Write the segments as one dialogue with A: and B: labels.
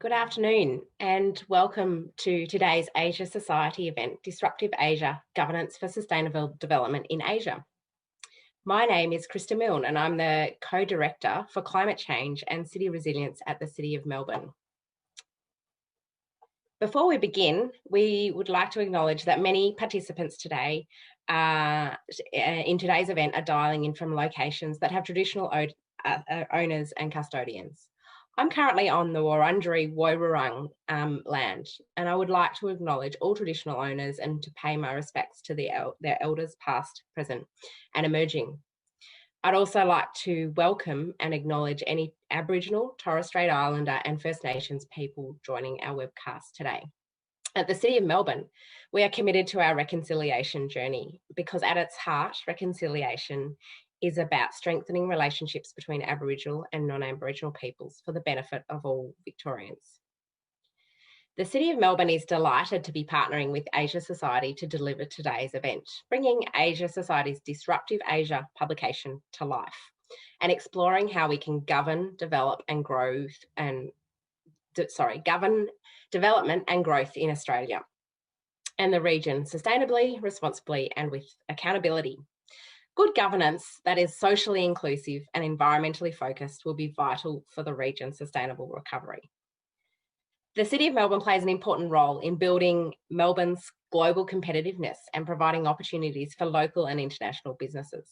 A: Good afternoon and welcome to today's Asia Society event, Disruptive Asia, Governance for Sustainable Development in Asia. My name is Krista Milne and I'm the Co-Director for Climate Change and City Resilience at the City of Melbourne. Before we begin, we would like to acknowledge that many participants today in today's event are dialing in from locations that have traditional owners and custodians. I'm currently on the Wurundjeri Woiwurrung land, and I would like to acknowledge all traditional owners and to pay my respects to their elders past, present and emerging. I'd also like to welcome and acknowledge any Aboriginal, Torres Strait Islander and First Nations people joining our webcast today. At the City of Melbourne, we are committed to our reconciliation journey because at its heart, reconciliation is about strengthening relationships between Aboriginal and non-Aboriginal peoples for the benefit of all Victorians. The City of Melbourne is delighted to be partnering with Asia Society to deliver today's event, bringing Asia Society's Disruptive Asia publication to life and exploring how we can govern development and growth in Australia and the region sustainably, responsibly and with accountability. Good governance that is socially inclusive and environmentally focused will be vital for the region's sustainable recovery. The City of Melbourne plays an important role in building Melbourne's global competitiveness and providing opportunities for local and international businesses.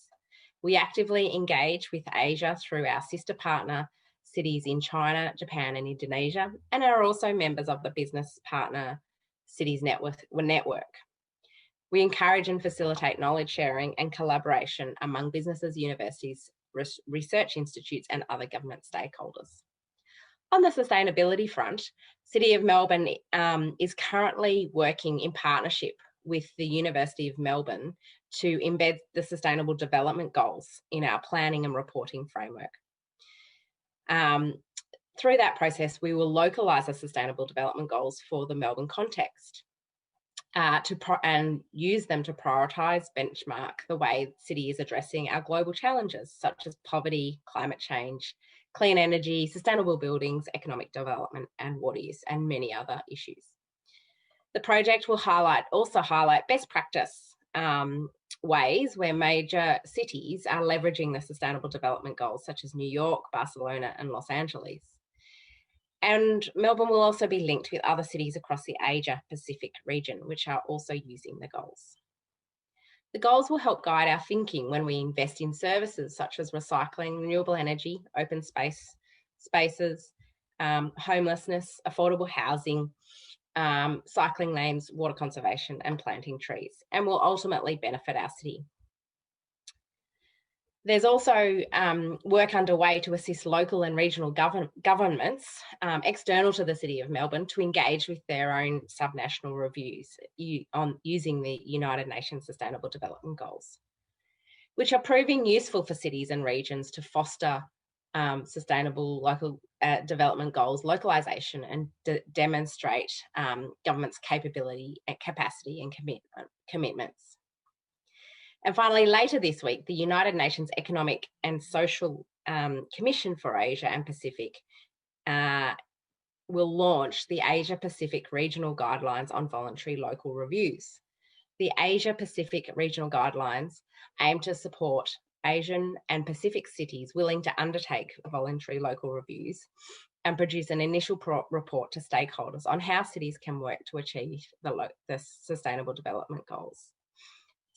A: We actively engage with Asia through our sister partner cities in China, Japan and Indonesia, and are also members of the Business Partner Cities Network. We encourage and facilitate knowledge sharing and collaboration among businesses, universities, research institutes and other government stakeholders. On the sustainability front, City of Melbourne is currently working in partnership with the University of Melbourne to embed the Sustainable Development Goals in our planning and reporting framework. Through that process, we will localise the Sustainable Development Goals for the Melbourne context. And use them to prioritise, benchmark the way the city is addressing our global challenges, such as poverty, climate change, clean energy, sustainable buildings, economic development and water use, and many other issues. The project will also highlight best practice ways where major cities are leveraging the Sustainable Development Goals, such as New York, Barcelona and Los Angeles. And Melbourne will also be linked with other cities across the Asia-Pacific region, which are also using the goals. The goals will help guide our thinking when we invest in services such as recycling, renewable energy, open spaces, homelessness, affordable housing, cycling lanes, water conservation and planting trees, and will ultimately benefit our city. There's also work underway to assist local and regional governments external to the City of Melbourne to engage with their own subnational reviews using the United Nations Sustainable Development Goals, which are proving useful for cities and regions to foster sustainable local development goals, localisation and demonstrate government's capability and capacity and commitments. And finally, later this week, the United Nations Economic and Social Commission for Asia and Pacific will launch the Asia-Pacific Regional Guidelines on Voluntary Local Reviews. The Asia-Pacific Regional Guidelines aim to support Asian and Pacific cities willing to undertake voluntary local reviews and produce an initial report to stakeholders on how cities can work to achieve the Sustainable Development Goals.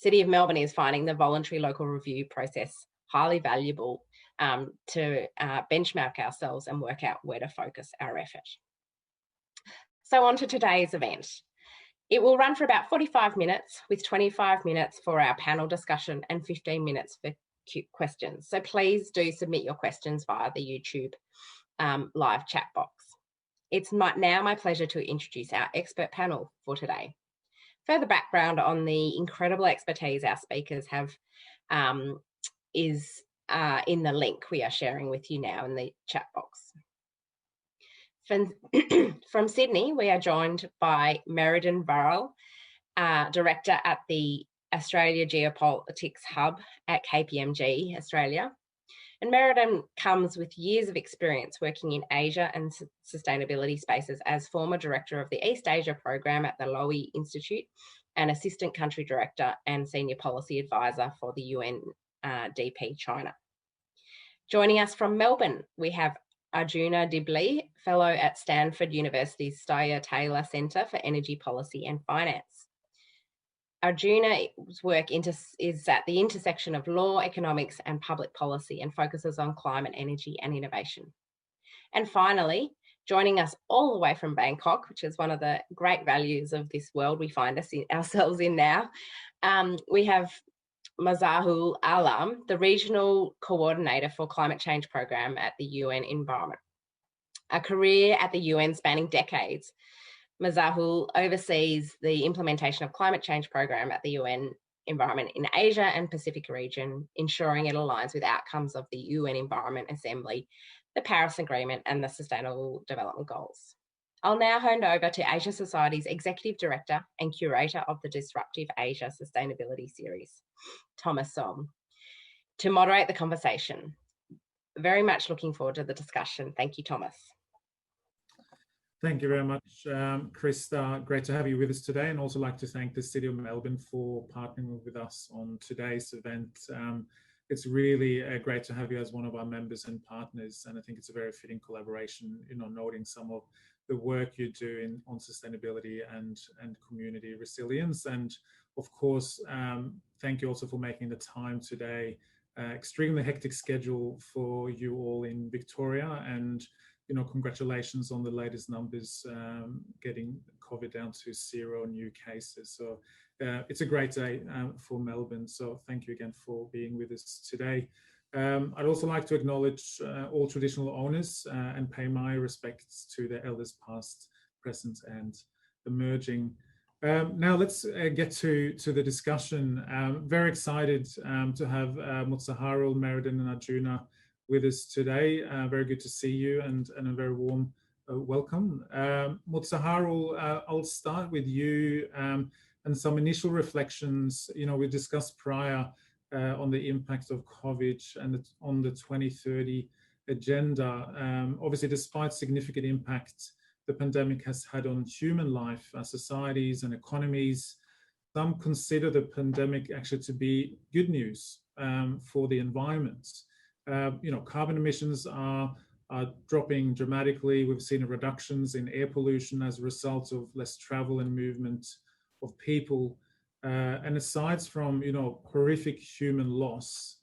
A: City of Melbourne is finding the voluntary local review process highly valuable to benchmark ourselves and work out where to focus our effort. So on to today's event. It will run for about 45 minutes with 25 minutes for our panel discussion and 15 minutes for questions. So please do submit your questions via the YouTube live chat box. It's now my pleasure to introduce our expert panel for today. Further background on the incredible expertise our speakers have is in the link we are sharing with you now in the chat box. From Sydney, we are joined by Merriden Varrall, Director at the Australia Geopolitics Hub at KPMG Australia. And Merriden comes with years of experience working in Asia and sustainability spaces as former director of the East Asia program at the Lowy Institute and assistant country director and senior policy advisor for the UNDP China. Joining us from Melbourne, we have Arjuna Dibley, fellow at Stanford University's Steyer Taylor Centre for Energy Policy and Finance. Arjuna's work is at the intersection of law, economics, and public policy and focuses on climate, energy, and innovation. And finally, joining us all the way from Bangkok, which is one of the great values of this world we find ourselves in now, we have Mozaharul Alam, the Regional Coordinator for Climate Change Program at the UN Environment. A career at the UN spanning decades, Mozaharul oversees the implementation of climate change program at the UN Environment in Asia and Pacific region, ensuring it aligns with outcomes of the UN Environment Assembly, the Paris Agreement, and the Sustainable Development Goals. I'll now hand over to Asia Society's Executive Director and Curator of the Disruptive Asia Sustainability Series, Thomas Soem, to moderate the conversation. Very much looking forward to the discussion. Thank you, Thomas.
B: Thank you very much, Krista. Great to have you with us today, and also like to thank the City of Melbourne for partnering with us on today's event. It's really great to have you as one of our members and partners, and I think it's a very fitting collaboration, noting some of the work you do on sustainability and community resilience. And of course, thank you also for making the time today. Extremely hectic schedule for you all in Victoria, and congratulations on the latest numbers, getting COVID down to 0 new cases. So it's a great day for Melbourne. So thank you again for being with us today. I'd also like to acknowledge all traditional owners and pay my respects to their elders past, present, and emerging. Now let's get to the discussion. Very excited to have Mozaharul, Merriden, and Arjuna with us today. Very good to see you, and a very warm welcome. Mozaharul, I'll start with you and some initial reflections. We discussed prior on the impact of COVID and on the 2030 agenda. Obviously, despite significant impact the pandemic has had on human life, our societies and economies, some consider the pandemic actually to be good news for the environment. Carbon emissions are dropping dramatically. We've seen reductions in air pollution as a result of less travel and movement of people. And aside from, horrific human loss,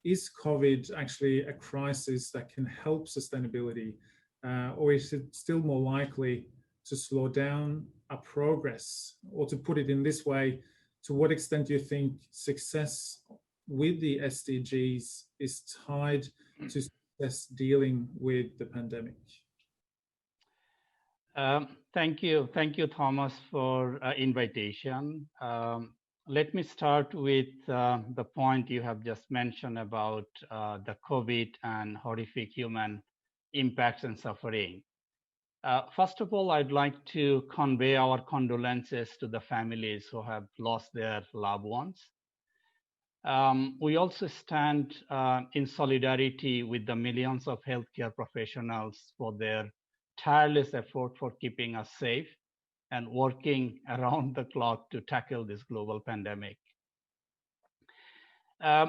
B: is COVID actually a crisis that can help sustainability? Or is it still more likely to slow down our progress? Or to put it in this way, to what extent do you think success with the SDGs is tied to success dealing with the pandemic?
C: Thank you, Thomas, for invitation. Let me start with the point you have just mentioned about the COVID and horrific human impacts and suffering. First of all, I'd like to convey our condolences to the families who have lost their loved ones. We also stand in solidarity with the millions of healthcare professionals for their tireless effort for keeping us safe and working around the clock to tackle this global pandemic.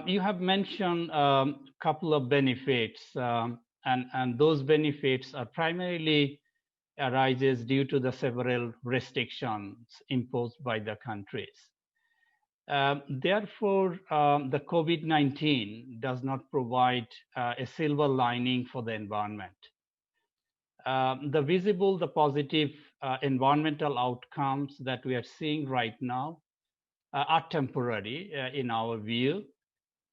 C: You have mentioned a couple of benefits, and those benefits are primarily arises due to the several restrictions imposed by the countries. Therefore, the COVID-19 does not provide a silver lining for the environment. The positive environmental outcomes that we are seeing right now are temporary in our view.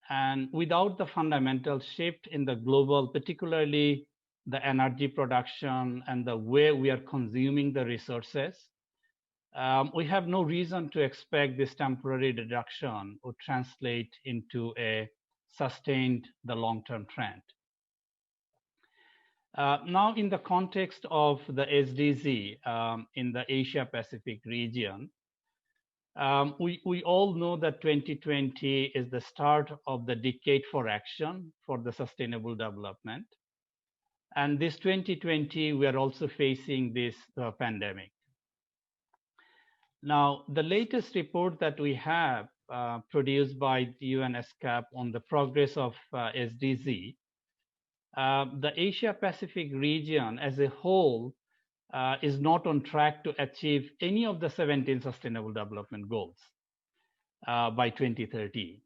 C: And without the fundamental shift in the global, particularly the energy production and the way we are consuming the resources, we have no reason to expect this temporary reduction would translate into a sustained long-term trend. Now, in the context of the SDG in the Asia-Pacific region, We all know that 2020 is the start of the decade for action for the sustainable development. And this 2020, we are also facing this pandemic. Now, the latest report that we have produced by the UNESCAP on the progress of SDG, the Asia Pacific region as a whole is not on track to achieve any of the 17 Sustainable Development Goals by 2030.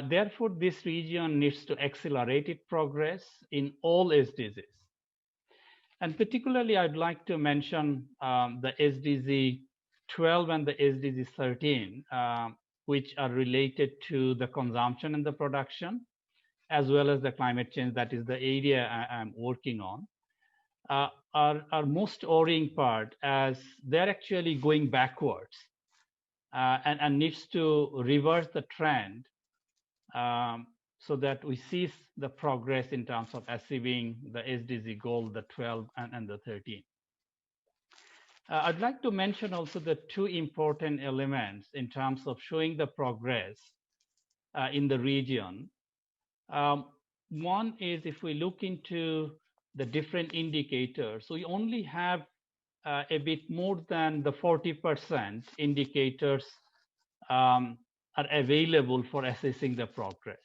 C: Therefore, this region needs to accelerate its progress in all SDGs. And particularly, I'd like to mention the SDG 12 and the SDG 13, which are related to the consumption and the production, as well as the climate change. That is the area I'm working on. Our most worrying part, as they're actually going backwards and needs to reverse the trend so that we see the progress in terms of achieving the SDG goal, the 12 and the 13. I'd like to mention also the two important elements in terms of showing the progress in the region. One is if we look into the different indicators, we only have a bit more than the 40% indicators are available for assessing the progress.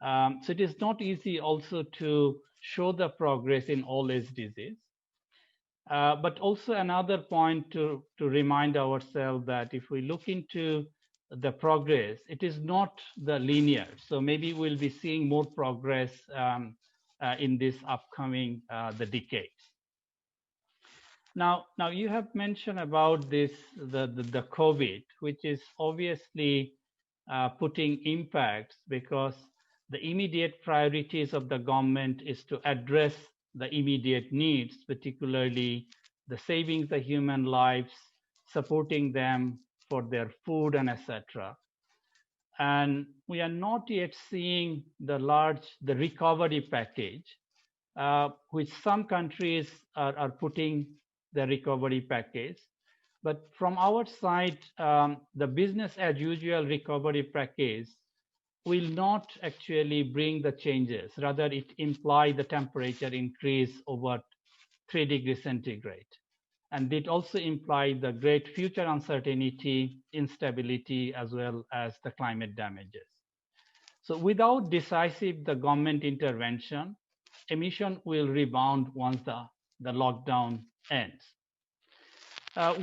C: So it is not easy also to show the progress in all SDGs. But also another point to remind ourselves that if we look into the progress, it is not the linear. So maybe we'll be seeing more progress in this upcoming the decade. Now you have mentioned about this the COVID, which is obviously putting impacts because the immediate priorities of the government is to address the immediate needs, particularly the saving the human lives, supporting them for their food and etc. And we are not yet seeing the recovery package, which some countries are putting the recovery package. But from our side, the business as usual recovery package will not actually bring the changes. Rather, it implies the temperature increase over 3 degrees centigrade. And it also implies the great future uncertainty, instability, as well as the climate damages. So without decisive the government intervention, emission will rebound once the lockdown ends.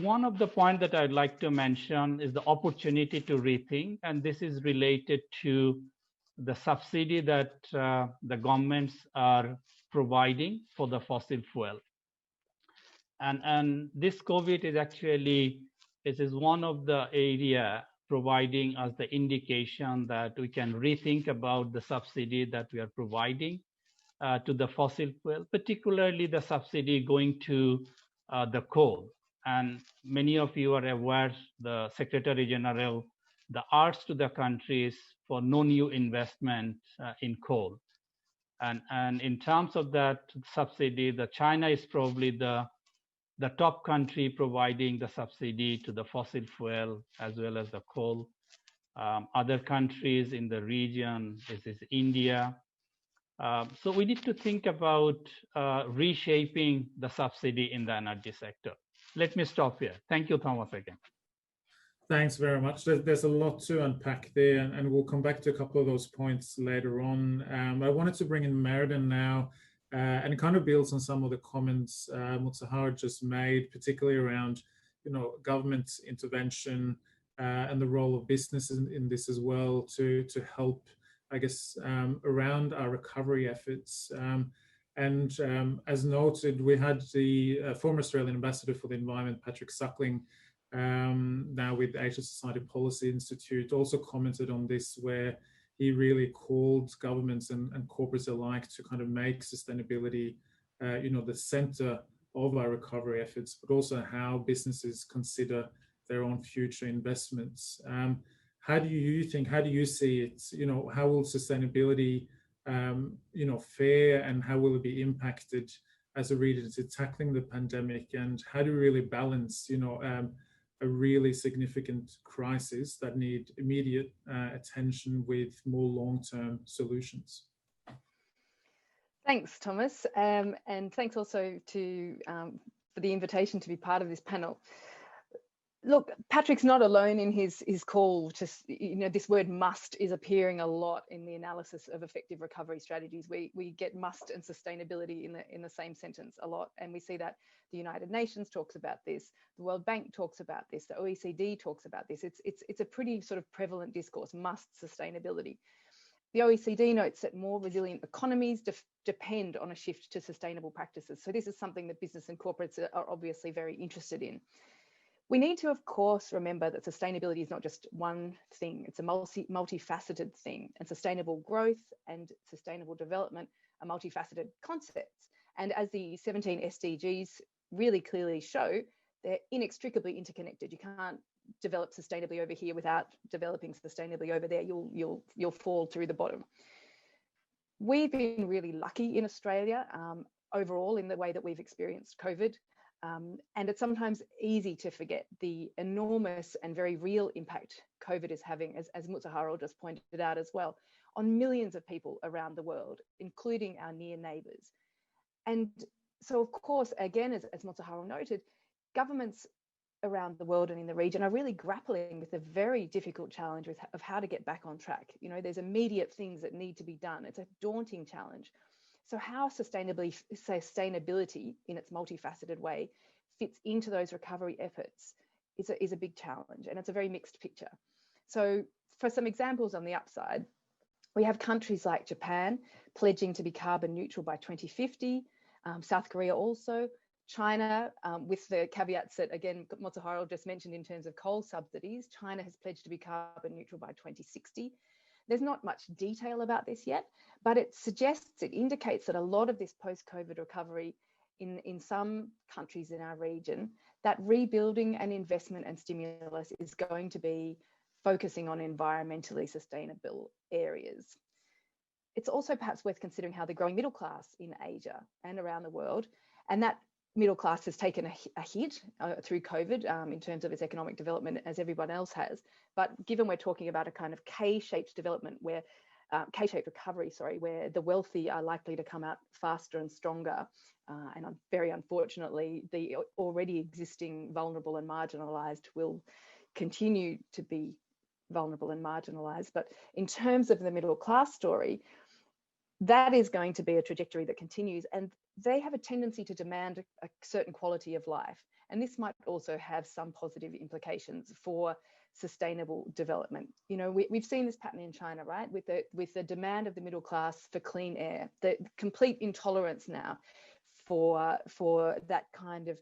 C: One of the points that I'd like to mention is the opportunity to rethink, and this is related to the subsidy that the governments are providing for the fossil fuel. And this COVID is actually, this is one of the area providing us the indication that we can rethink about the subsidy that we are providing to the fossil fuel, particularly the subsidy going to the coal. And many of you are aware, the Secretary General, the ask to the countries for no new investment in coal. And in terms of that subsidy, the China is probably the top country providing the subsidy to the fossil fuel as well as the coal. Other countries in the region, this is India. So we need to think about reshaping the subsidy in the energy sector. Let me stop here. Thank you, Thomas, again.
B: Thanks very much. There's a lot to unpack there, and we'll come back to a couple of those points later on. I wanted to bring in Merriden now, and it kind of builds on some of the comments Mozaharul just made, particularly around, government intervention and the role of business in this as well to help, I guess, around our recovery efforts. And as noted, we had the former Australian Ambassador for the Environment, Patrick Suckling, now with the Asia Society Policy Institute, also commented on this, where he really called governments and corporates alike to kind of make sustainability, the center of our recovery efforts, but also how businesses consider their own future investments. How do you see it? How will sustainability fare, and how will it be impacted as a region to tackling the pandemic, and how do we really balance, a really significant crisis that need immediate attention with more long-term solutions.
D: Thanks, Thomas, and thanks also for the invitation to be part of this panel. Look, Patrick's not alone in his call to, this word must is appearing a lot in the analysis of effective recovery strategies. We get must and sustainability in the same sentence a lot, and we see that the United Nations talks about this, the World Bank talks about this, the OECD talks about this. It's a pretty sort of prevalent discourse, must sustainability. The OECD notes that more resilient economies depend on a shift to sustainable practices. So this is something that business and corporates are obviously very interested in. We need to, of course, remember that sustainability is not just one thing. It's a multifaceted thing, and sustainable growth and sustainable development are multifaceted concepts. And as the 17 SDGs really clearly show, they're inextricably interconnected. You can't develop sustainably over here without developing sustainably over there. You'll fall through the bottom. We've been really lucky in Australia overall in the way that we've experienced COVID. And it's sometimes easy to forget the enormous and very real impact COVID is having, as Mozaharul just pointed out as well, on millions of people around the world, including our near neighbours. And so, of course, again, as Mozaharul noted, governments around the world and in the region are really grappling with a very difficult challenge of how to get back on track. There's immediate things that need to be done. It's a daunting challenge. So how sustainability in its multifaceted way fits into those recovery efforts is a big challenge, and it's a very mixed picture. So for some examples on the upside, we have countries like Japan pledging to be carbon neutral by 2050, South Korea also, China, with the caveats that, again, Mozaharul just mentioned in terms of coal subsidies, China has pledged to be carbon neutral by 2060. There's not much detail about this yet, but it indicates that a lot of this post-COVID recovery in some countries in our region, that rebuilding and investment and stimulus is going to be focusing on environmentally sustainable areas. It's also perhaps worth considering how the growing middle class in Asia and around the world, and that middle class has taken a hit through COVID in terms of its economic development, as everyone else has. But given we're talking about a kind of K-shaped development, where K-shaped recovery, where the wealthy are likely to come out faster and stronger, and very unfortunately, the already existing vulnerable and marginalised will continue to be vulnerable and marginalised. But in terms of the middle class story, that is going to be a trajectory that continues, and they have a tendency to demand a certain quality of life. And this might also have some positive implications for sustainable development. We've seen this pattern in China, right? With the demand of the middle class for clean air, the complete intolerance now for that kind of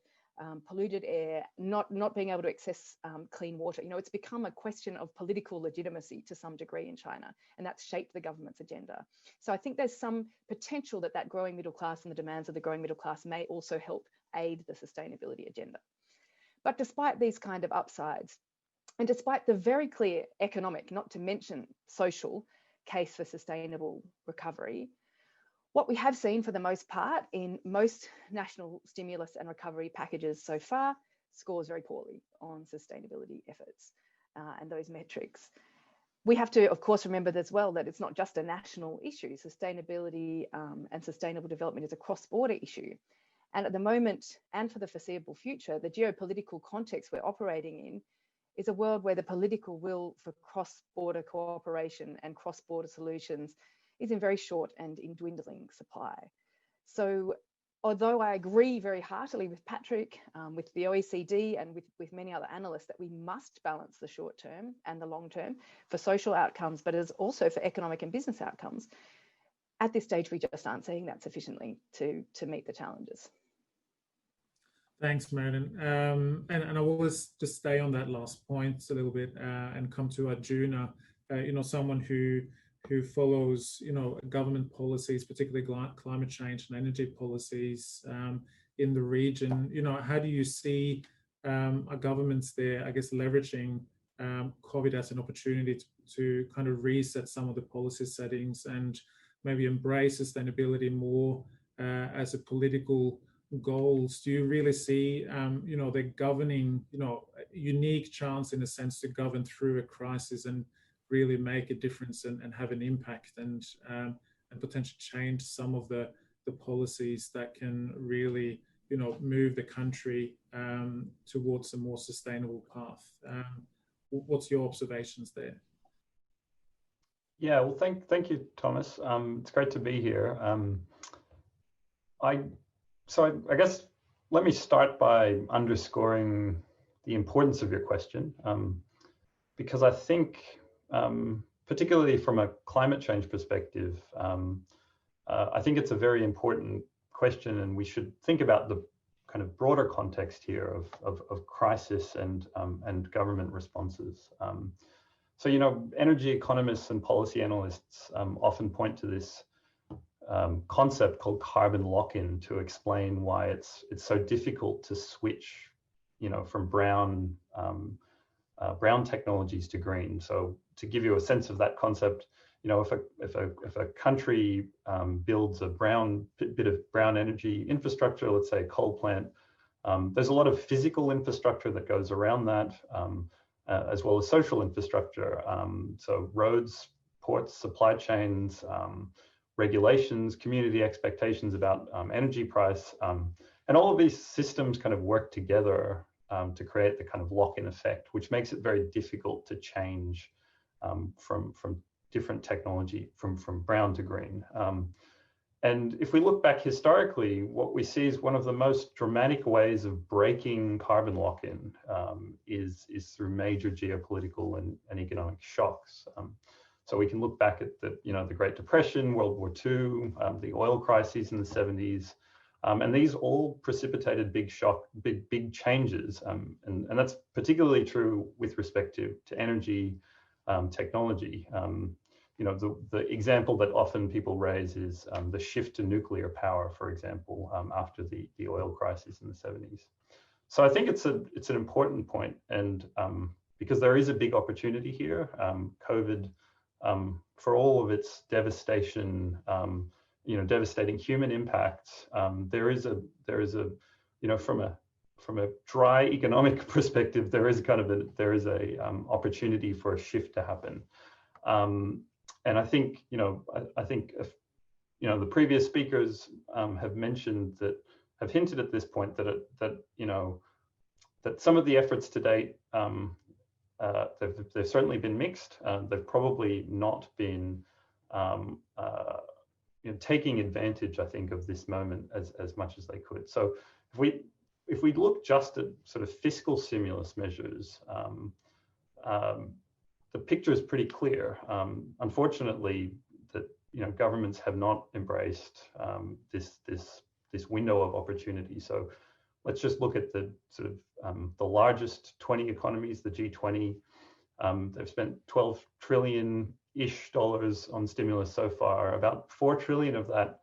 D: polluted air, not being able to access clean water. It's become a question of political legitimacy to some degree in China, and that's shaped the government's agenda. So I think there's some potential that growing middle class and the demands of the growing middle class may also help aid the sustainability agenda. But despite these kind of upsides, and despite the very clear economic, not to mention social, case for sustainable recovery, what we have seen for the most part in most national stimulus and recovery packages so far scores very poorly on sustainability efforts and those metrics. We have to, of course, remember as well that it's not just a national issue. Sustainability and sustainable development is a cross-border issue. And at the moment, and for the foreseeable future, the geopolitical context we're operating in is a world where the political will for cross-border cooperation and cross-border solutions is in very short and in dwindling supply. So although I agree very heartily with Patrick, with the OECD and with many other analysts that we must balance the short term and the long term for social outcomes, but as also for economic and business outcomes, at this stage, we just aren't seeing that sufficiently to meet the challenges.
B: Thanks, Merriden. And I will just stay on that last point a little bit and come to Arjuna, someone who follows, government policies, particularly climate change and energy policies in the region. How do you see our governments there, I guess, leveraging COVID as an opportunity to kind of reset some of the policy settings and maybe embrace sustainability more as a political goals? Do you really see, the governing, unique chance, in a sense, to govern through a crisis and really make a difference and have an impact, and potentially change some of the policies that can really, move the country towards a more sustainable path. What's your observations there?
E: Yeah, well, thank you, Thomas. It's great to be here. I guess let me start by underscoring the importance of your question, because I think, particularly from a climate change perspective, I think it's a very important question, and we should think about the kind of broader context here of crisis and government responses. So, energy economists and policy analysts often point to this concept called carbon lock-in to explain why it's so difficult to switch, from brown technologies to green. So, to give you a sense of that concept, if a country builds a bit of brown energy infrastructure, let's say a coal plant, there's a lot of physical infrastructure that goes around that, as well as social infrastructure. So roads, ports, supply chains, regulations, community expectations about energy price, and all of these systems kind of work together to create the kind of lock-in effect, which makes it very difficult to change from different technology from brown to green. And if we look back historically, what we see is one of the most dramatic ways of breaking carbon lock-in is through major geopolitical and economic shocks. So we can look back at the Great Depression, World War II, the oil crises in the 70s, and these all precipitated big changes, and that's particularly true with respect to energy technology. The example that often people raise is the shift to nuclear power, for example, after the oil crisis in the 70s. So I think it's an important point, and because there is a big opportunity here, COVID, for all of its devastation, devastating human impacts, there is a from a dry economic perspective, there is a opportunity for a shift to happen. And I think, the previous speakers have mentioned that, have hinted at this point that some of the efforts to date, they've certainly been mixed. They've probably not been taking advantage, I think, of this moment as much as they could. So if we look just at sort of fiscal stimulus measures, the picture is pretty clear. Unfortunately, that governments have not embraced this window of opportunity. So let's just look at the sort of the largest 20 economies, the G20. They've spent $12 trillion-ish on stimulus so far. About $4 trillion of that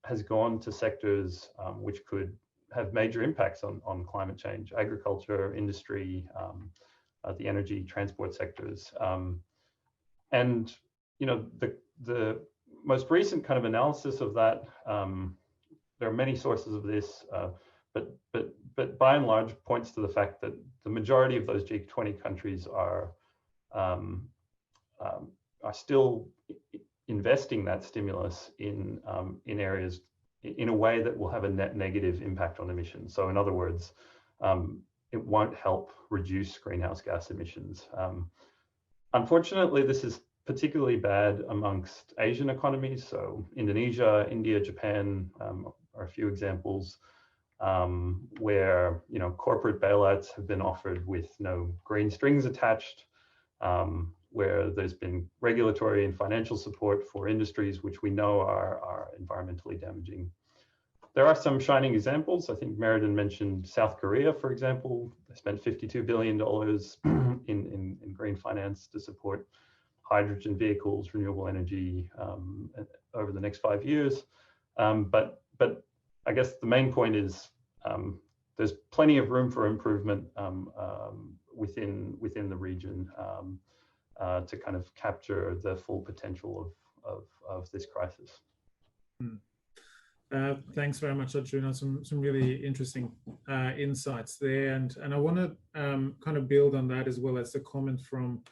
E: has gone to sectors which could have major impacts on climate change: agriculture, industry, the energy, transport sectors. And the most recent kind of analysis of that, there are many sources of this, but by and large points to the fact that the majority of those G20 countries are still investing that stimulus in areas in a way that will have a net negative impact on emissions. So in other words, it won't help reduce greenhouse gas emissions. Unfortunately, this is particularly bad amongst Asian economies. So Indonesia, India, Japan are a few examples where corporate bailouts have been offered with no green strings attached, where there's been regulatory and financial support for industries which we know are environmentally damaging. There are some shining examples. I think Merriden mentioned South Korea, for example. They spent $52 billion in green finance to support hydrogen vehicles, renewable energy over the next 5 years. But I guess the main point is there's plenty of room for improvement within the region to kind of capture the full potential of this crisis.
B: Thanks very much, Arjuna. Some really interesting insights there, and I want to kind of build on that as well as the comment from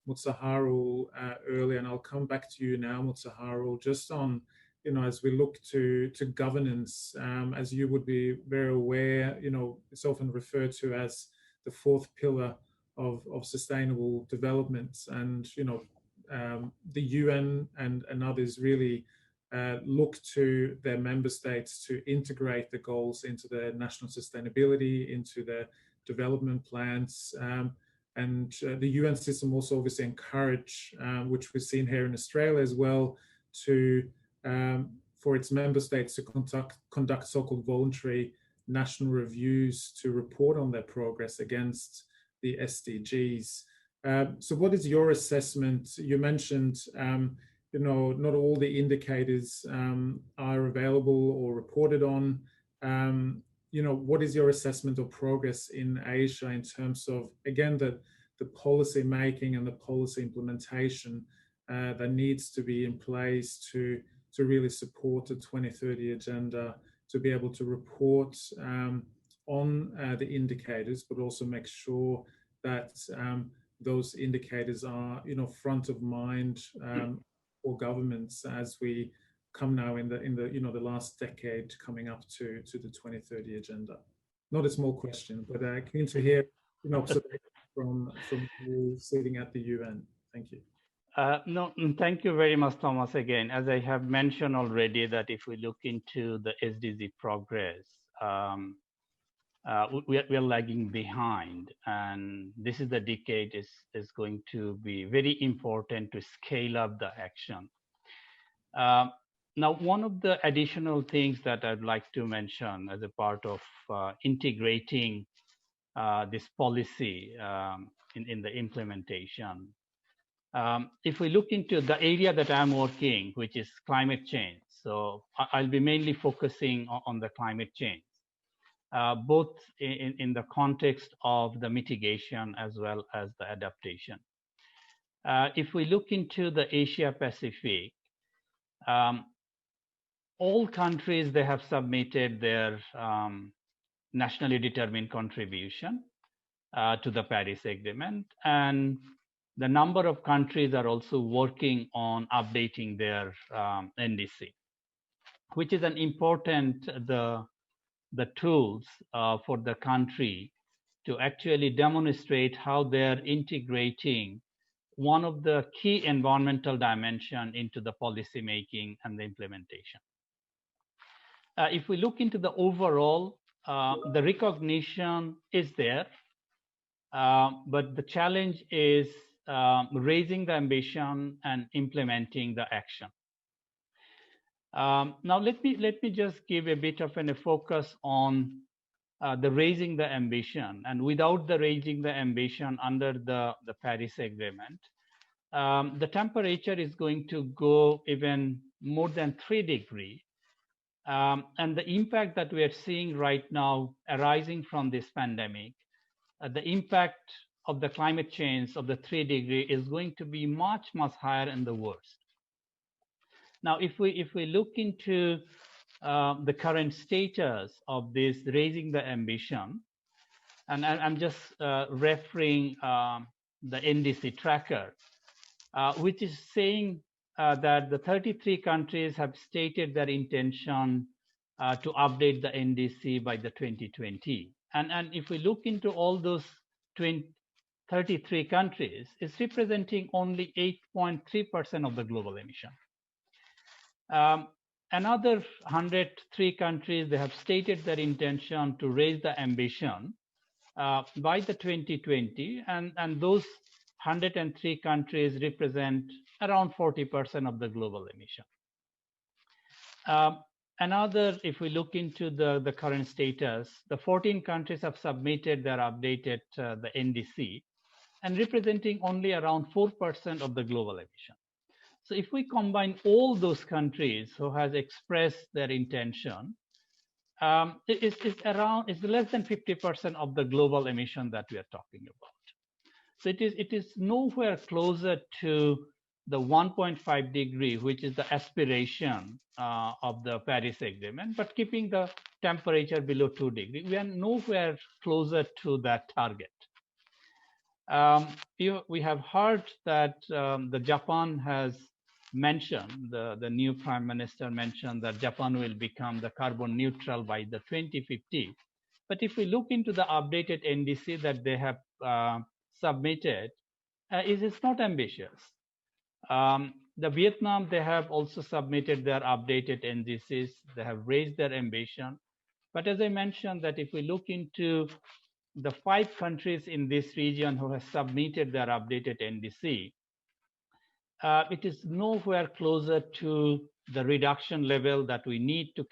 B: Mozaharul earlier, and I'll come back to you now, Mozaharul, just on, you know, as we look to governance, as you would be very aware, you know, it's often referred to as the fourth pillar of sustainable development, and you know, the UN and others really look to their member states to integrate the goals into their national sustainability, into their development plans. And the UN system also obviously encourage, which we've seen here in Australia as well, to for its member states to conduct so-called voluntary national reviews to report on their progress against the SDGs. So what is your assessment? You mentioned, you know, not all the indicators are available or reported on. You know, what is your assessment of progress in Asia in terms of, again, the policy making and the policy implementation that needs to be in place to really support the 2030 agenda, to be able to report on the indicators, but also make sure that those indicators are, you know, front of mind for governments as we come now in the you know, the last decade coming up to the 2030 agenda. Not a small question, but keen to hear, you know, from you sitting at the UN. Thank you.
C: No, thank you very much, Thomas. Again, as I have mentioned already, that if we look into the SDG progress, we are lagging behind, and this is the decade is going to be very important to scale up the action. Now, one of the additional things that I'd like to mention as a part of integrating this policy in the implementation, if we look into the area that I'm working, which is climate change, so I'll be mainly focusing on the climate change, both in the context of the mitigation as well as the adaptation. If we look into the Asia Pacific, all countries, they have submitted their nationally determined contribution to the Paris Agreement, and the number of countries are also working on updating their NDC, which is an important the tools for the country to actually demonstrate how they're integrating one of the key environmental dimension into the policy making and the implementation. If we look into the overall, the recognition is there, but the challenge is raising the ambition and implementing the action. Now, let me just give a bit of a focus on the raising the ambition. And without the raising the ambition under the Paris Agreement, the temperature is going to go even more than 3 degrees. And the impact that we are seeing right now arising from this pandemic, the impact of the climate change of the 3 degree is going to be much, much higher and the worst. Now, if we look into the current status of this raising the ambition, and I'm just referring the NDC tracker, which is saying that the 33 countries have stated their intention to update the NDC by the 2020. And if we look into all those 33 countries, it's representing only 8.3% of the global emission. Another 103 countries, they have stated their intention to raise the ambition by the 2020, and those 103 countries represent around 40% of the global emission. If we look into the current status, the 14 countries have submitted their updated the NDC, and representing only around 4% of the global emission. So if we combine all those countries who has expressed their intention, it's less than 50% of the global emission that we are talking about. So it is nowhere closer to the 1.5 degree, which is the aspiration of the Paris Agreement, but keeping the temperature below 2 degrees. We are nowhere closer to that target. We have heard that the Japan has mentioned, the new Prime Minister mentioned that Japan will become the carbon neutral by the 2050. But if we look into the updated NDC that they have submitted, it is not ambitious. The Vietnam, they have also submitted their updated NDCs. They have raised their ambition. But as I mentioned, that if we look into the 5 countries in this region who have submitted their updated NDC, it is nowhere closer to the reduction level that we need to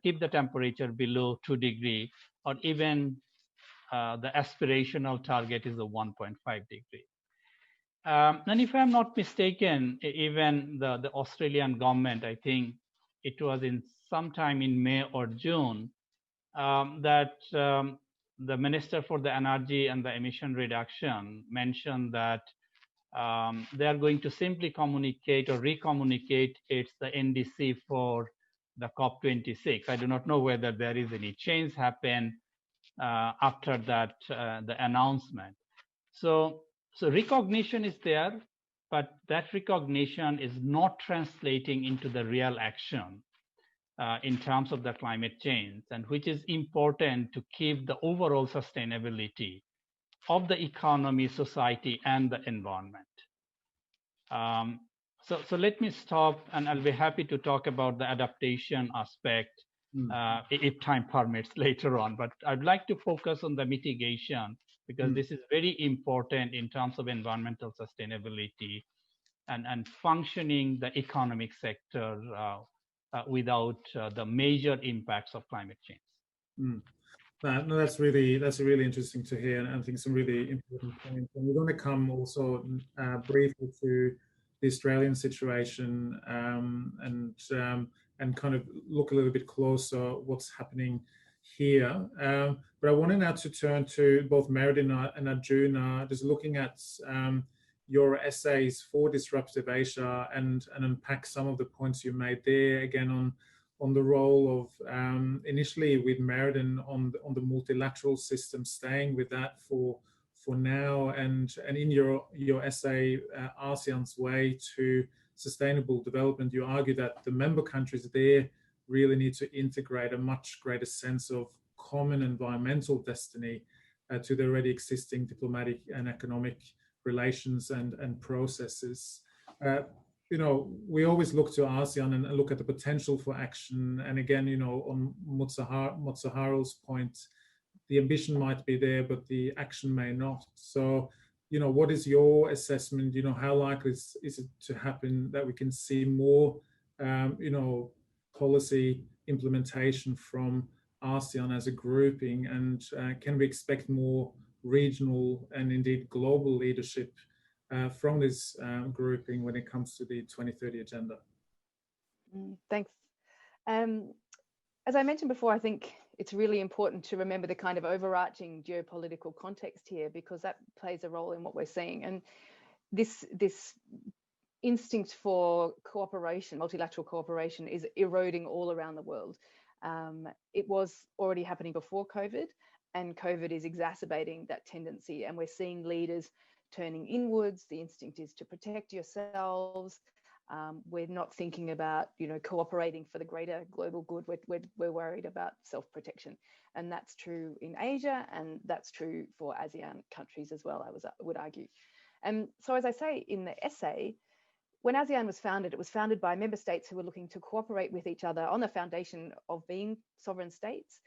C: keep the temperature below 2 degrees, or even the aspirational target is a 1.5 degree. And if I'm not mistaken, even the Australian government, I think it was in sometime in May or June, that the Minister for the Energy and the Emission Reduction mentioned that they are going to simply communicate or re-communicate it's the NDC for the COP26. I do not know whether there is any change happen after that, the announcement. So recognition is there, but that recognition is not translating into the real action in terms of the climate change, and which is important to keep the overall sustainability of the economy, society, and the environment. So let me stop, and I'll be happy to talk about the adaptation aspect if time permits later on. But I'd like to focus on the mitigation, because this is very important in terms of environmental sustainability and functioning the economic sector without the major impacts of climate change.
B: No, that's really interesting to hear, and I think some really important points. And we're going to come also briefly to the Australian situation and kind of look a little bit closer what's happening here. But I wanted now to turn to both Merriden and Arjuna, just looking at your essays for Disruptive Asia and unpack some of the points you made there, again on the role of initially with Merriden on the multilateral system, staying with that for now, and in your essay, ASEAN's way to sustainable development, you argue that the member countries there really need to integrate a much greater sense of common environmental destiny to the already existing diplomatic and economic relations and processes. You know, we always look to ASEAN and look at the potential for action. And again, you know, on Mozaharul's point, the ambition might be there, but the action may not. So, you know, what is your assessment? You know, how likely is it to happen that we can see more, you know, policy implementation from ASEAN as a grouping? And can we expect more regional and indeed global leadership from this grouping when it comes to the 2030 agenda?
D: Thanks. As I mentioned before, I think it's really important to remember the kind of overarching geopolitical context here, because that plays a role in what we're seeing. And this instinct for cooperation, multilateral cooperation, is eroding all around the world. It was already happening before COVID, and COVID is exacerbating that tendency. And we're seeing leaders turning inwards. The instinct is to protect yourselves. We're not thinking about, you know, cooperating for the greater global good. We're worried about self-protection, and that's true in Asia, and that's true for ASEAN countries as well, I would argue. And so, as I say in the essay, when ASEAN was founded, it was founded by member states who were looking to cooperate with each other on the foundation of being sovereign states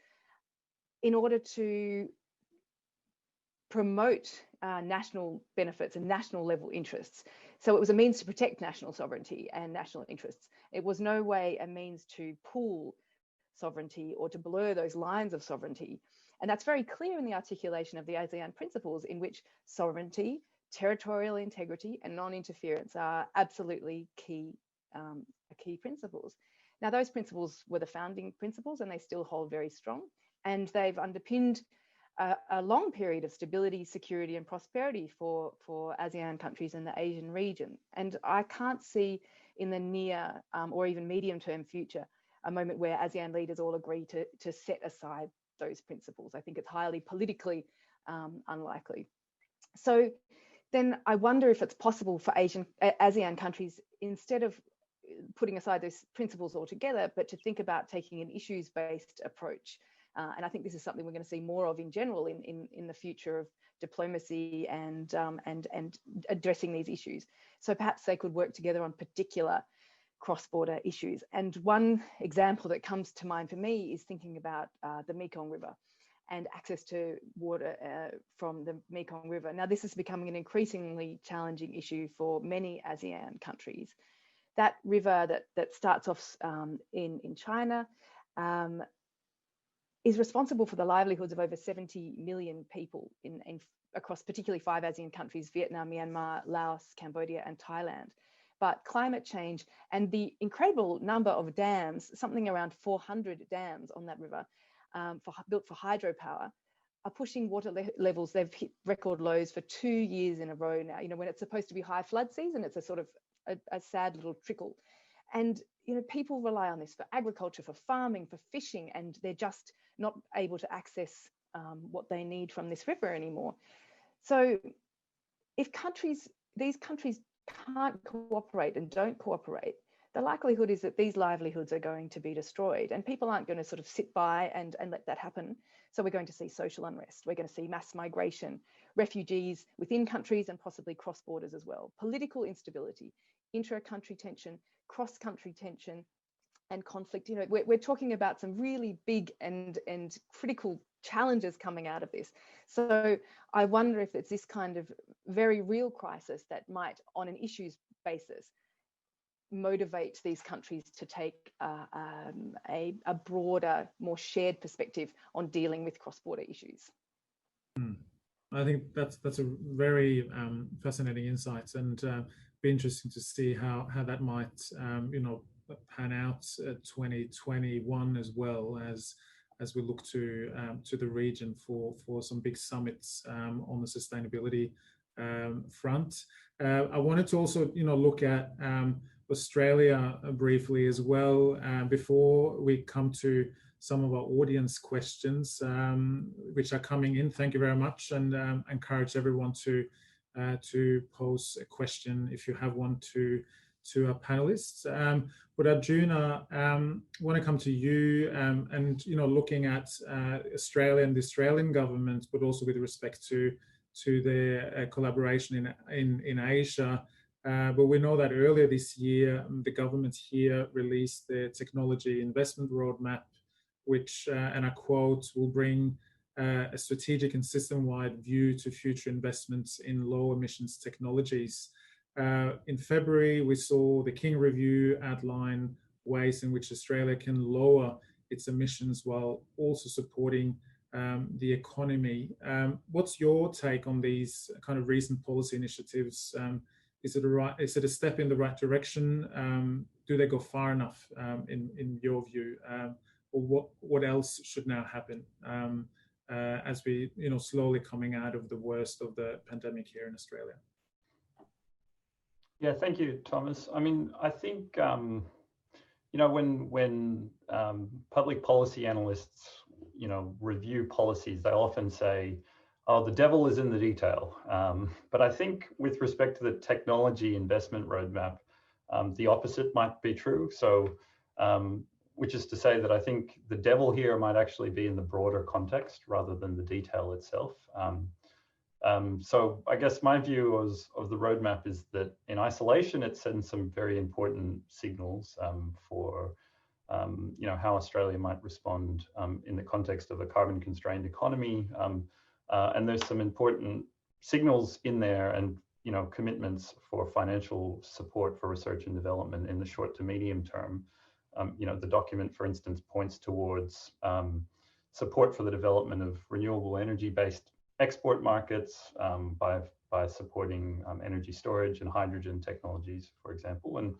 D: in order to promote national benefits and national level interests. So it was a means to protect national sovereignty and national interests. It was no way a means to pool sovereignty or to blur those lines of sovereignty. And that's very clear in the articulation of the ASEAN principles, in which sovereignty, territorial integrity, and non-interference are absolutely key principles. Now, those principles were the founding principles, and they still hold very strong, and they've underpinned a long period of stability, security, and prosperity for ASEAN countries in the Asian region. And I can't see in the near or even medium-term future a moment where ASEAN leaders all agree to set aside those principles. I think it's highly politically unlikely. So then I wonder if it's possible for ASEAN countries, instead of putting aside those principles altogether, but to think about taking an issues-based approach. And I think this is something we're going to see more of in general in the future of diplomacy and addressing these issues. So perhaps they could work together on particular cross-border issues. And one example that comes to mind for me is thinking about the Mekong River and access to water from the Mekong River. Now, this is becoming an increasingly challenging issue for many ASEAN countries. That river that starts off in China is responsible for the livelihoods of over 70 million people across particularly 5 ASEAN countries: Vietnam, Myanmar, Laos, Cambodia, and Thailand. But climate change and the incredible number of dams, something around 400 dams on that river, built for hydropower, are pushing water levels. They've hit record lows for 2 years in a row now. You know, when it's supposed to be high flood season, it's a sort of a sad little trickle. And, you know, people rely on this for agriculture, for farming, for fishing, and they're just not able to access what they need from this river anymore. So if these countries can't cooperate and don't cooperate, the likelihood is that these livelihoods are going to be destroyed, and people aren't going to sort of sit by and let that happen. So we're going to see social unrest, we're going to see mass migration, refugees within countries and possibly cross borders as well, political instability, intra-country tension, cross-country tension, and conflict. You know, we're talking about some really big and critical challenges coming out of this. So I wonder if it's this kind of very real crisis that might, on an issues basis, motivate these countries to take a broader, more shared perspective on dealing with cross-border issues.
B: I think that's a very fascinating insight, and be interesting to see how that might pan out 2021 as well, as we look to the region for some big summits on the sustainability front. I wanted to also look at Australia briefly as well before we come to some of our audience questions, which are coming in. Thank you very much, and encourage everyone to pose a question if you have one to our panelists. But Arjuna, I want to come to you, and looking at Australia and the Australian government, but also with respect to their collaboration in Asia. But we know that earlier this year, the government here released their technology investment roadmap, which, and I quote, will bring a strategic and system-wide view to future investments in low emissions technologies. In February, we saw the King Review outline ways in which Australia can lower its emissions while also supporting the economy. What's your take on these kind of recent policy initiatives? Is it a step in the right direction? Do they go far enough in your view? Or what else should now happen as we slowly coming out of the worst of the pandemic here in Australia?
E: Yeah, thank you, Thomas. I mean, I think when public policy analysts review policies, they often say, "Oh, the devil is in the detail." But I think with respect to the technology investment roadmap, the opposite might be true. So, which is to say that I think the devil here might actually be in the broader context rather than the detail itself. So I guess my view of the roadmap is that in isolation, it sends some very important signals for how Australia might respond in the context of a carbon-constrained economy. And there's some important signals in there, and commitments for financial support for research and development in the short to medium term. The document, for instance, points towards support for the development of renewable energy-based export markets by supporting energy storage and hydrogen technologies, for example. And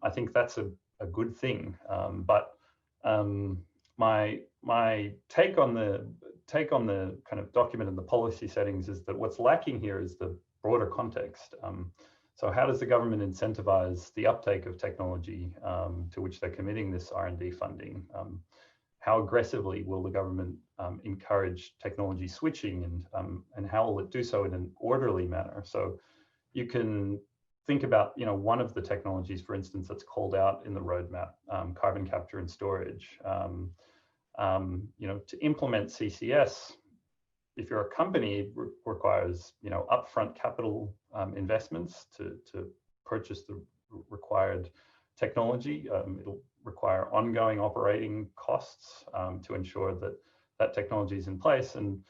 E: I think that's a good thing. But my take on the take on the kind of document and the policy settings is that what's lacking here is the broader context. So how does the government incentivize the uptake of technology to which they're committing this R&D funding? How aggressively will the government encourage technology switching, and how will it do so in an orderly manner? So you can think about, one of the technologies, for instance, that's called out in the roadmap, carbon capture and storage. To implement CCS, if you're a company, it requires, upfront capital investments to purchase the required technology. It'll require ongoing operating costs to ensure that that technology is in place. And,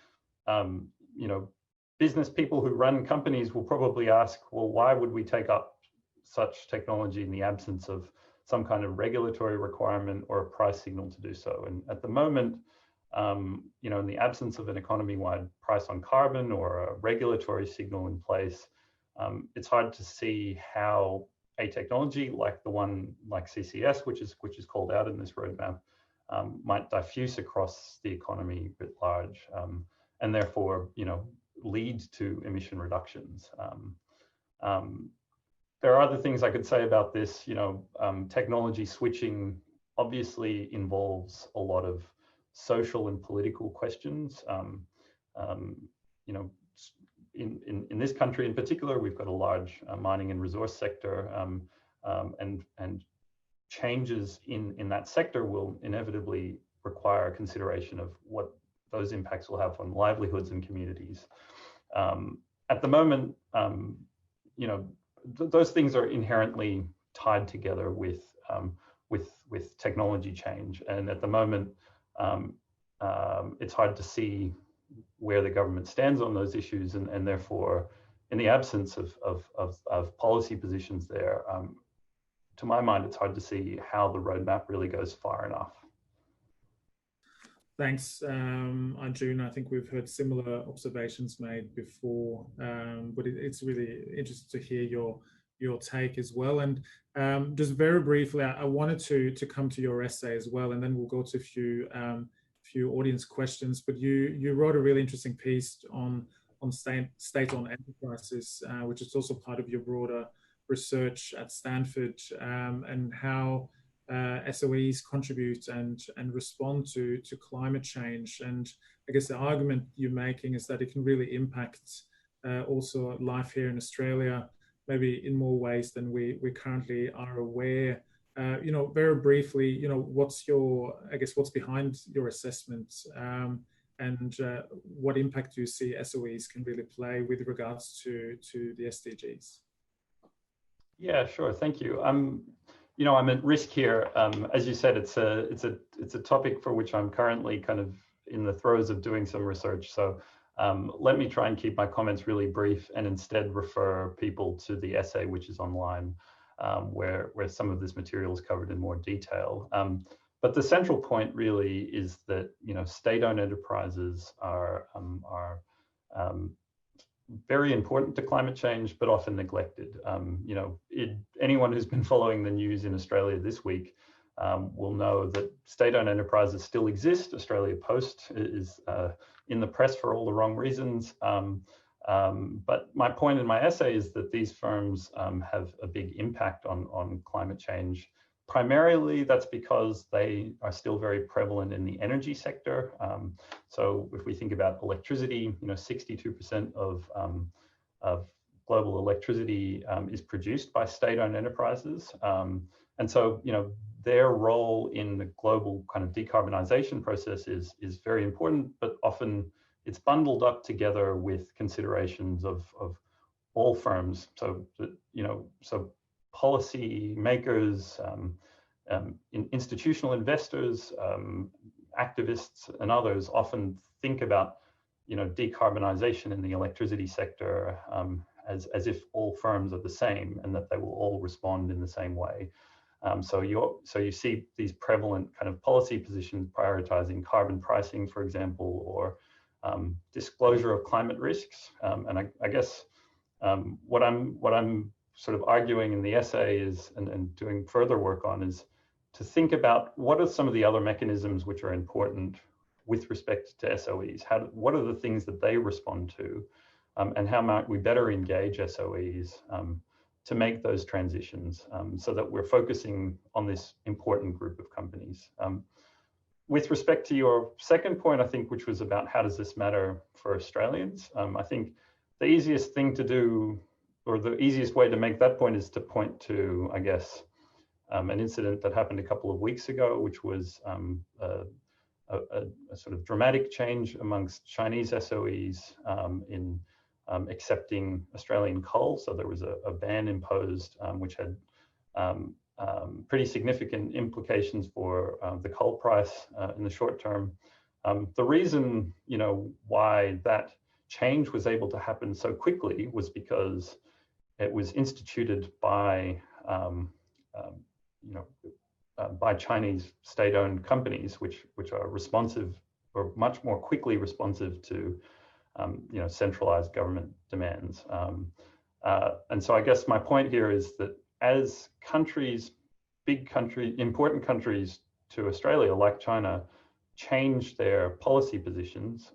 E: business people who run companies will probably ask, well, why would we take up such technology in the absence of some kind of regulatory requirement or a price signal to do so? And at the moment, in the absence of an economy-wide price on carbon or a regulatory signal in place, it's hard to see how a technology like the one like CCS, which is called out in this roadmap, might diffuse across the economy writ large, and therefore, lead to emission reductions. There are other things I could say about this. Technology switching obviously involves a lot of social and political questions. In this country in particular, we've got a large mining and resource sector, and changes in that sector will inevitably require consideration of what those impacts will have on livelihoods and communities. At the moment, those things are inherently tied together with technology change, and at the moment, it's hard to see where the government stands on those issues, and therefore, in the absence of policy positions there, to my mind, it's hard to see how the roadmap really goes far enough.
B: Thanks, Arjuna. I think we've heard similar observations made before, but it's really interesting to hear your take as well. And just very briefly, I wanted to come to your essay as well, and then we'll go to a few audience questions. But you wrote a really interesting piece on state-owned enterprises, which is also part of your broader research at Stanford, and how SOEs contribute and respond to climate change. And I guess the argument you're making is that it can really impact also life here in Australia, maybe in more ways than we currently are aware. Very briefly, what's behind your assessment, and what impact do you see SOEs can really play with regards to the SDGs?
E: Yeah, sure. Thank you. I'm at risk here. As you said, it's a topic for which I'm currently kind of in the throes of doing some research. So let me try and keep my comments really brief and instead refer people to the essay, which is online, where some of this material is covered in more detail. But the central point really is that state-owned enterprises are very important to climate change, but often neglected. Anyone who's been following the news in Australia this week will know that state-owned enterprises still exist. Australia Post is in the press for all the wrong reasons. But my point in my essay is that these firms have a big impact on climate change. Primarily, that's because they are still very prevalent in the energy sector. So if we think about electricity, 62% of global electricity is produced by state-owned enterprises. And so, their role in the global kind of decarbonization process is very important, but often it's bundled up together with considerations of all firms. So, so policy makers, institutional investors, activists, and others often think about, decarbonization in the electricity sector as if all firms are the same and that they will all respond in the same way. So you see these prevalent kind of policy positions prioritizing carbon pricing, for example, or disclosure of climate risks. And I guess what I'm sort of arguing in the essay is, and doing further work on, is to think about what are some of the other mechanisms which are important with respect to SOEs? What are the things that they respond to, and how might we better engage SOEs to make those transitions so that we're focusing on this important group of companies? With respect to your second point, I think, which was about how does this matter for Australians, I think the easiest thing to do, or the easiest way to make that point, is to point to, I guess, an incident that happened a couple of weeks ago, which was a sort of dramatic change amongst Chinese SOEs in accepting Australian coal. So there was a ban imposed, which had pretty significant implications for the coal price in the short term. The reason, why that change was able to happen so quickly was because it was instituted by by Chinese state-owned companies, which are responsive, or much more quickly responsive to centralized government demands. And so I guess my point here is that as countries, important countries to Australia, like China, change their policy positions,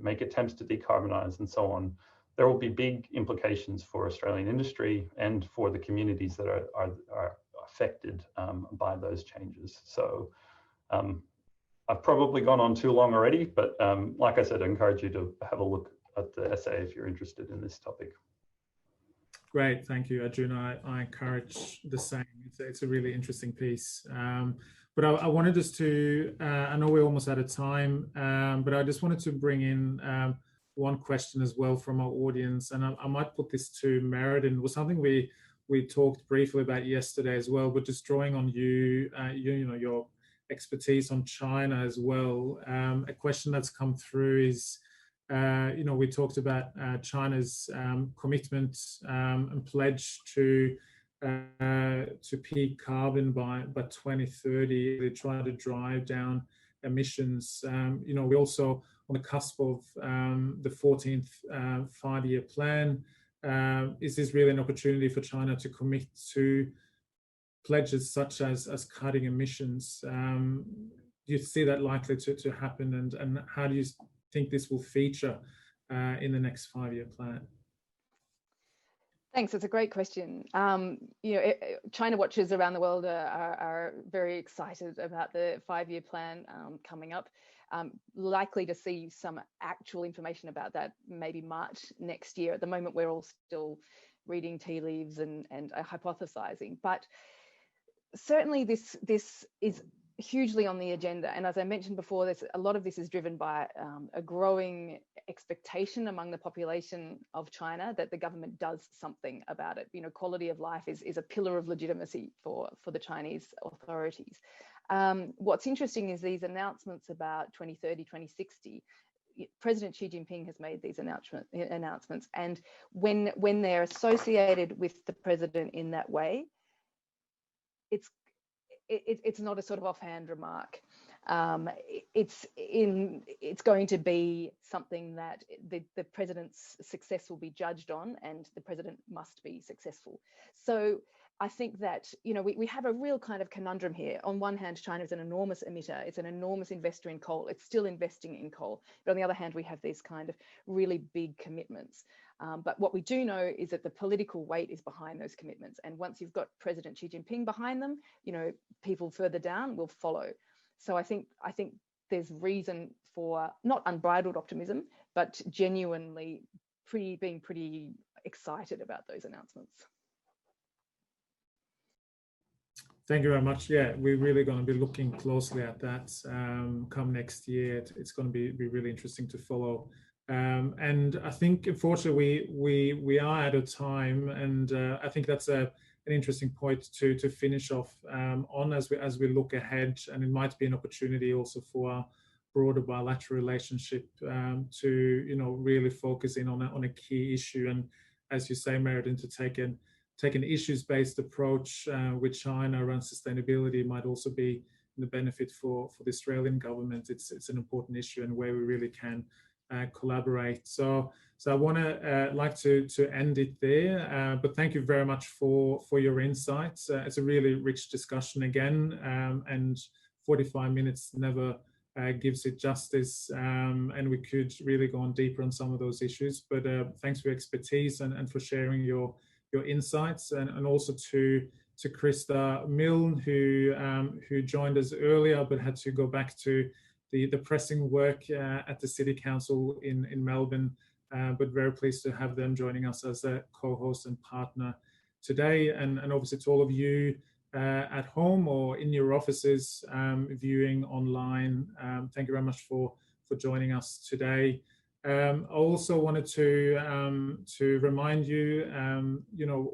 E: make attempts to decarbonize and so on, there will be big implications for Australian industry and for the communities that are affected by those changes. So I've probably gone on too long already, but like I said, I encourage you to have a look at the essay if you're interested in this topic.
B: Great, thank you, Arjuna. I encourage the same. It's a really interesting piece. But I wanted us to, I know we're almost out of time, but I just wanted to bring in one question as well from our audience, and I might put this to Merriden. It was something we talked briefly about yesterday as well, but just drawing on your expertise on China as well. A question that's come through is, we talked about China's commitment and pledge to peak carbon by 2030. They try to drive down emissions. We also on the cusp of the 14th five-year plan. Is this really an opportunity for China to commit to pledges such as cutting emissions? Do you see that likely to happen, and how do you think this will feature in the next five-year plan?
D: Thanks, it's a great question. China watchers around the world are very excited about the five-year plan coming up. Likely to see some actual information about that maybe March next year. At the moment, we're all still reading tea leaves and hypothesizing, but certainly this is hugely on the agenda. And as I mentioned before, a lot of this is driven by a growing expectation among the population of China that the government does something about it. Quality of life is a pillar of legitimacy for the Chinese authorities. What's interesting is these announcements about 2030, 2060. President Xi Jinping has made these announcements, and when they're associated with the president in that way, it's not a sort of offhand remark. It's going to be something that the president's success will be judged on, and the president must be successful. So I think that we have a real kind of conundrum here. On one hand, China is an enormous emitter; it's an enormous investor in coal. It's still investing in coal. But on the other hand, we have these kind of really big commitments. But what we do know is that the political weight is behind those commitments. And once you've got President Xi Jinping behind them, people further down will follow. So I think there's reason for not unbridled optimism, but genuinely being pretty excited about those announcements.
B: Thank you very much. Yeah, we're really going to be looking closely at that come next year. It's going to be really interesting to follow. And I think, unfortunately, we are out of time, and I think that's an interesting point to finish off on as we look ahead. And it might be an opportunity also for our broader bilateral relationship to really focus in on a key issue. And as you say, Merriden, to take an issues-based approach with China around sustainability might also be the benefit for the Australian government. It's an important issue and where we really can collaborate. So I want to like to end it there. But thank you very much for your insights. It's a really rich discussion again, and 45 minutes never gives it justice, and we could really go on deeper on some of those issues. But thanks for your expertise and for sharing your insights, and also to Krista Milne, who joined us earlier but had to go back to the pressing work at the City Council in Melbourne, but very pleased to have them joining us as a co-host and partner today. And obviously to all of you at home or in your offices viewing online, thank you very much for joining us today. I also wanted to remind you,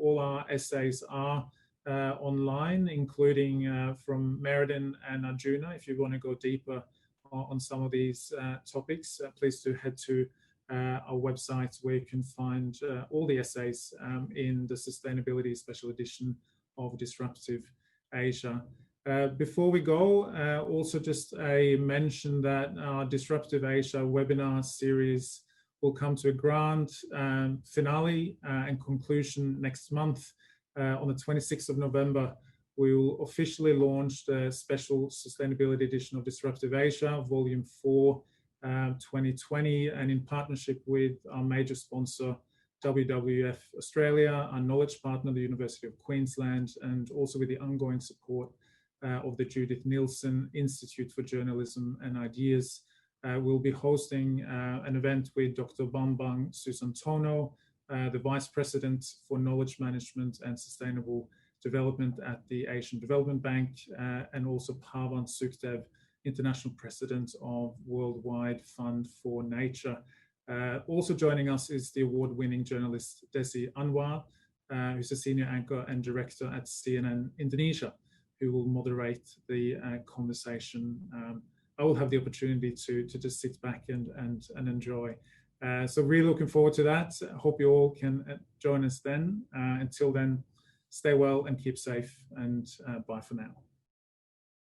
B: all our essays are online, including from Merriden and Arjuna. If you want to go deeper on some of these topics, please do head to our website, where you can find all the essays in the Sustainability Special Edition of Disruptive Asia. Before we go, also just a mention that our Disruptive Asia webinar series will come to a grand finale and conclusion next month. On the 26th of November, we will officially launch the special sustainability edition of Disruptive Asia, Volume 4, 2020, and in partnership with our major sponsor, WWF Australia, our knowledge partner, the University of Queensland, and also with the ongoing support of the Judith Neilson Institute for Journalism and Ideas. We'll be hosting an event with Dr. Bambang Susantono, the Vice President for Knowledge Management and Sustainable Development at the Asian Development Bank, and also Pawan Sukhdev, International President of Worldwide Fund for Nature. Also joining us is the award-winning journalist Desi Anwar, who's a senior anchor and director at CNN Indonesia, who will moderate the conversation. I will have the opportunity to just sit back and enjoy. So really looking forward to that. I hope you all can join us then. Until then, stay well and keep safe, and bye for now.